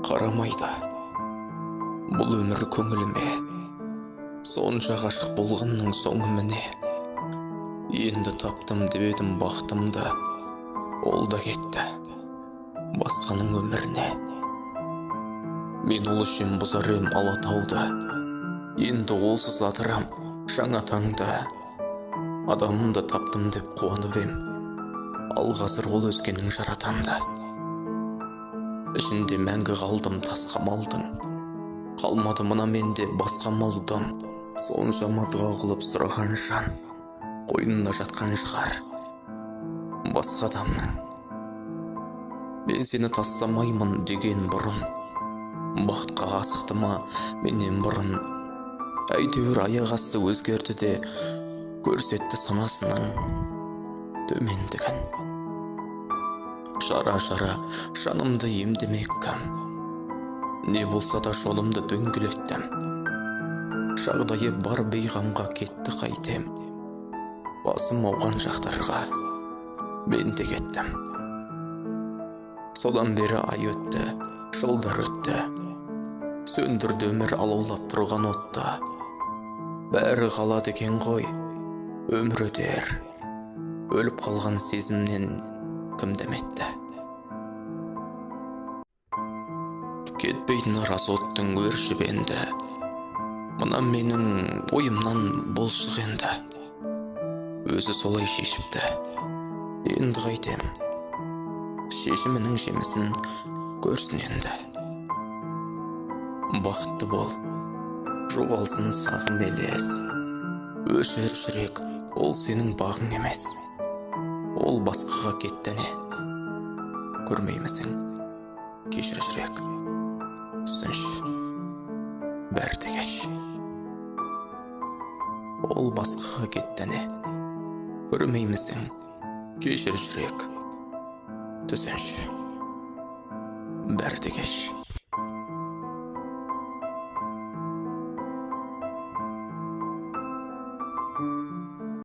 Қарамайды бұл өмір көңіліме, сонша ғашық болғанның соңы міне. Енді таптым деп едім бақытымды, ол да кетті басқаның өміріне. Мен ол үшін бұзар ем Алатауды, енді олсыз атырам жаңа таңда. Адамымды таптым деп қуанып ем, ал қазір ол өзгенің жаратанды. Ішінде мәңгі қалдым тасқа малдың, қалмады мына менде басқа малдың. Соншама дұға қылып сұраған жан қойнында жатқан шығар басқа адамның. Мен сені тастамаймын деген бұрын, бақытқа асықты ма менен бұрын. Әйтеуір аяқ асты өзгерді де көрсетті санасының төмендігін. Жара-жара жанымды емдемек кім, не болса да жолымды дөңгелеттім. Жағдайы бар бейғамға кетті қайтем, басым ауған жақтарға мен де кеттім. Содан бері ай өтті, жылдар өтті, сөндірді өмір алаулап тұрған отты. Бәрі қалады екен ғой, өмір өтер, өліп қалған сезімнен кім деметті. Кетпейтін рас оттың өршіп енді, мына менің ойымнан болшық енді. Өзі солай шешіпті, енді қайтем, шешімінің жемісін көрсін енді. Бақытты бол, жоғалсын сағым елес, өшір жүрек, ол сенің бағың емес. Ол басқаға кетті не, көрмеймісің, кешір жүрек, түсінші, бәрді кеш. Ол басқаға кетті не, көрмеймісің, кешір жүрек, түсінші, бәрді кеш.